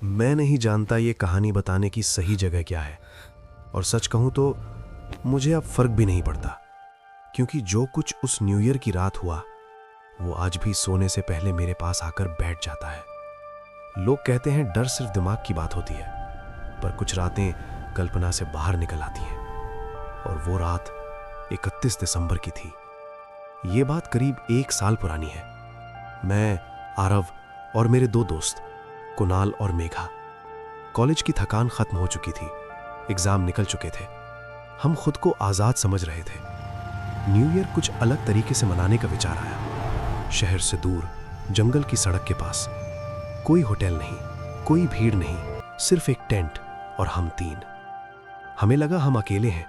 मैं नहीं जानता ये कहानी बताने की सही जगह क्या है, और सच कहूं तो मुझे अब फर्क भी नहीं पड़ता, क्योंकि जो कुछ उस न्यू ईयर की रात हुआ वो आज भी सोने से पहले मेरे पास आकर बैठ जाता है। लोग कहते हैं डर सिर्फ दिमाग की बात होती है, पर कुछ रातें कल्पना से बाहर निकल आती हैं, और वो रात 31 दिसंबर की थी। ये बात करीब 1 साल पुरानी है। मैं, आरव और मेरे 2 दोस्त कुणाल और मेघा, कॉलेज की थकान खत्म हो चुकी थी, एग्जाम निकल चुके थे। हम खुद को आज़ाद समझ रहे थे। न्यू ईयर कुछ अलग तरीके से मनाने का विचार आया। शहर से दूर, जंगल की सड़क के पास, कोई होटल नहीं, कोई भीड़ नहीं, सिर्फ एक टेंट और हम 3। हमें लगा हम अकेले हैं,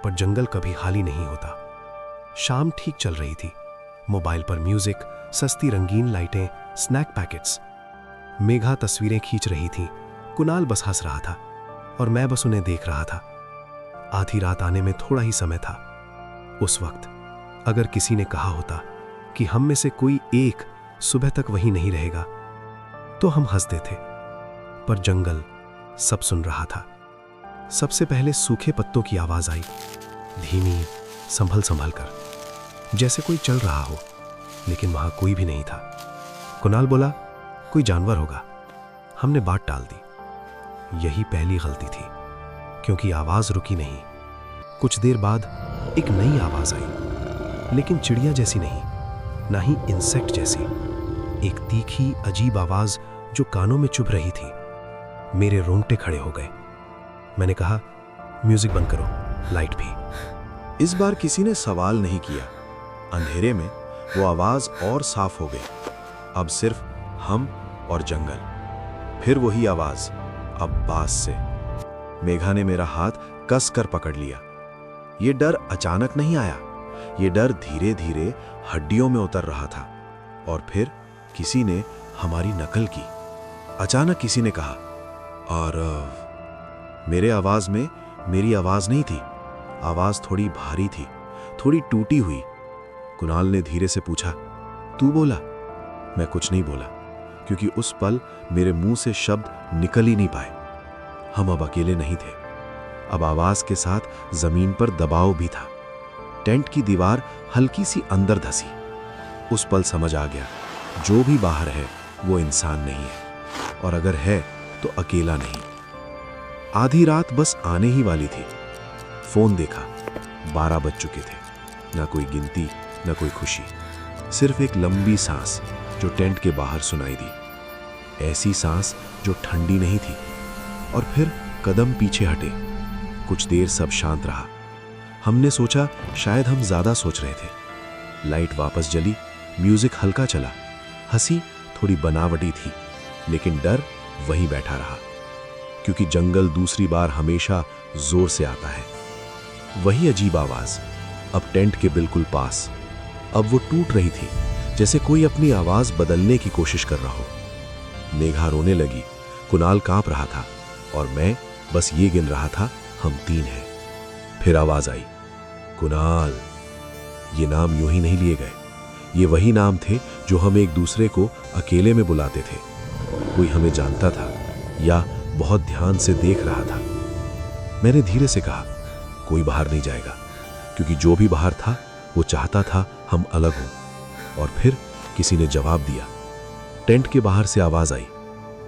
पर जंगल कभी खाली नहीं होता। शाम ठीक चल रही थी। मोबाइल पर म्यूजिक, सस्ती रंगीन लाइटें, स्नैक पैकेट्स। मेघा तस्वीरें खींच रही थी, कुणाल बस हंस रहा था और मैं बस उन्हें देख रहा था। आधी रात आने में थोड़ा ही समय था। उस वक्त अगर किसी ने कहा होता कि हम में से कोई एक सुबह तक वहीं नहीं रहेगा, तो हम हंसते थे। पर जंगल सब सुन रहा था। सबसे पहले सूखे पत्तों की आवाज आई, धीमी, संभल संभल कर, जैसे कोई चल रहा हो, लेकिन वहां कोई भी नहीं था। कुणाल बोला, कोई जानवर होगा। हमने बात टाल दी। यही पहली गलती थी, क्योंकि आवाज रुकी नहीं। कुछ देर बाद एक नई आवाज आई, लेकिन चिड़िया जैसी नहीं, ना ही इंसेक्ट जैसी। एक तीखी, अजीब आवाज जो कानों में चुभ रही थी। मेरे रोंगटे खड़े हो गए। मैंने कहा, म्यूजिक बंद करो, लाइट भी। इस बार किसी ने सवाल नहीं किया। अंधेरे में वो आवाज और साफ हो गई। अब सिर्फ हम और जंगल। फिर वही आवाज, अब बास से। मेघा ने मेरा हाथ कस कर पकड़ लिया। ये डर अचानक नहीं आया, ये डर धीरे धीरे हड्डियों में उतर रहा था। और फिर किसी ने हमारी नकल की। अचानक किसी ने कहा, और मेरे आवाज में मेरी आवाज नहीं थी। आवाज थोड़ी भारी थी, थोड़ी टूटी हुई। कुणाल ने धीरे से पूछा, तू बोला? मैं कुछ नहीं बोला, क्योंकि उस पल मेरे मुंह से शब्द निकल ही नहीं पाए। हम अब अकेले नहीं थे। अब आवाज के साथ जमीन पर दबाव भी था। टेंट की दीवार हल्की सी अंदर धसी। उस पल समझ आ गया, जो भी बाहर है वो इंसान नहीं है, और अगर है तो अकेला नहीं। आधी रात बस आने ही वाली थी। फोन देखा, 12 बज चुके थे। ना कोई गिनती, ना कोई खुशी, सिर्फ एक लंबी सांस जो टेंट के बाहर सुनाई दी। ऐसी सांस जो ठंडी नहीं थी। और फिर कदम पीछे हटे। कुछ देर सब शांत रहा। हमने सोचा शायद हम ज्यादा सोच रहे थे। लाइट वापस जली, म्यूजिक हल्का चला। हंसी थोड़ी बनावटी थी, लेकिन डर वहीं बैठा रहा, क्योंकि जंगल दूसरी बार हमेशा जोर से आता है। वही अजीब आवाज, अब टेंट के बिल्कुल पास। अब वो टूट रही थी, जैसे कोई अपनी आवाज बदलने की कोशिश कर रहा हो। मेघा रोने लगी, कुणाल कांप रहा था, और मैं बस ये गिन रहा था, हम 3 हैं। फिर आवाज आई, कुणाल। ये नाम यूं ही नहीं लिए गए। ये वही नाम थे जो हम एक दूसरे को अकेले में बुलाते थे। कोई हमें जानता था या बहुत ध्यान से देख रहा था। मैंने धीरे से कहा, कोई बाहर नहीं जाएगा, क्योंकि जो भी बाहर था वो चाहता था हम अलग हों। और फिर किसी ने जवाब दिया। टेंट के बाहर से आवाज आई,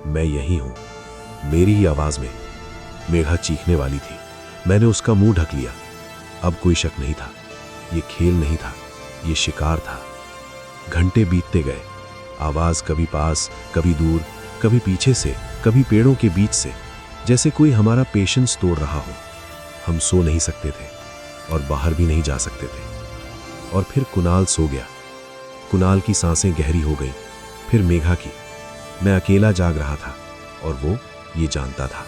मैं यही हूं। मेरी ही आवाज में। मेघा चीखने वाली थी। मैंने उसका मुंह ढक लिया। अब कोई शक नहीं था। ये खेल नहीं था, ये शिकार था। घंटे बीतते गए। आवाज कभी पास, कभी दूर, कभी पीछे से, कभी पेड़ों के बीच से, जैसे कोई हमारा पेशेंस तोड़ रहा हो। हम सो नहीं सकते थे और बाहर भी नहीं जा सकते थे। और फिर कुणाल सो गया। कुणाल की सांसें गहरी हो गई, फिर मेघा की। मैं अकेला जाग रहा था, और वो ये जानता था।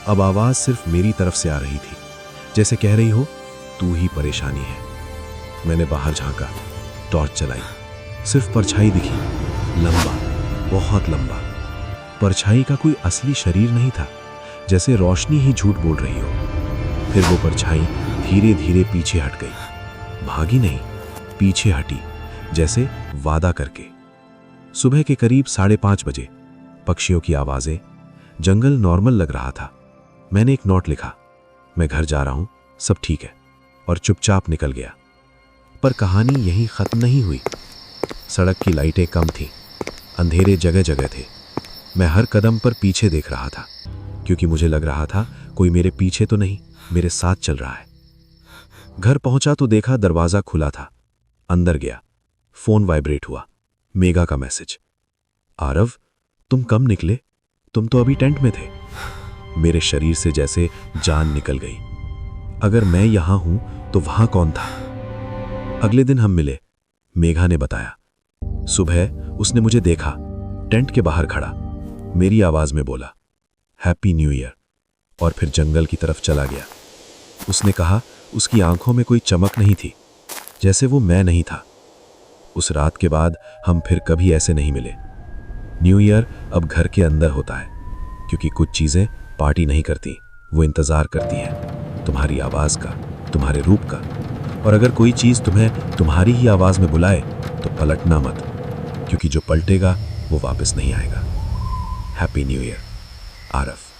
अब आवाज सिर्फ मेरी तरफ से आ रही थी, जैसे कह रही हो, तू ही परेशानी है। मैंने बाहर झांका, टॉर्च चलाई। सिर्फ परछाई दिखी, लंबा, बहुत लंबा। परछाई का कोई असली शरीर नहीं था, जैसे रोशनी ही झूठ बोल रही हो। फिर वो परछाई धीरे धीरे पीछे हट गई। भागी नहीं, पीछे हटी, जैसे वादा करके। सुबह के करीब 5:30 बजे पक्षियों की आवाजें, जंगल नॉर्मल लग रहा था। मैंने एक नोट लिखा, मैं घर जा रहा हूं, सब ठीक है, और चुपचाप निकल गया। पर कहानी यहीं खत्म नहीं हुई। सड़क की लाइटें कम थीं, अंधेरे जगह जगह थे। मैं हर कदम पर पीछे देख रहा था, क्योंकि मुझे लग रहा था कोई मेरे पीछे तो नहीं, मेरे साथ चल रहा है। घर पहुंचा तो देखा दरवाजा खुला था। अंदर गया, फोन वाइब्रेट हुआ। मेघा का मैसेज, आरव तुम कब निकले, तुम तो अभी टेंट में थे। मेरे शरीर से जैसे जान निकल गई। अगर मैं यहां हूं तो वहां कौन था? अगले दिन हम मिले। मेघा ने बताया, सुबह उसने मुझे देखा, टेंट के बाहर खड़ा, मेरी आवाज में बोला हैप्पी न्यू ईयर, और फिर जंगल की तरफ चला गया। उसने कहा उसकी आंखों में कोई चमक नहीं थी, जैसे वो मैं नहीं था। उस रात के बाद हम फिर कभी ऐसे नहीं मिले। न्यू ईयर अब घर के अंदर होता है, क्योंकि कुछ चीजें पार्टी नहीं करती, वो इंतजार करती हैं तुम्हारी आवाज का, तुम्हारे रूप का। और अगर कोई चीज तुम्हें तुम्हारी ही आवाज में बुलाए तो पलटना मत, क्योंकि जो पलटेगा वो वापस नहीं आएगा। Happy new year, Aarav.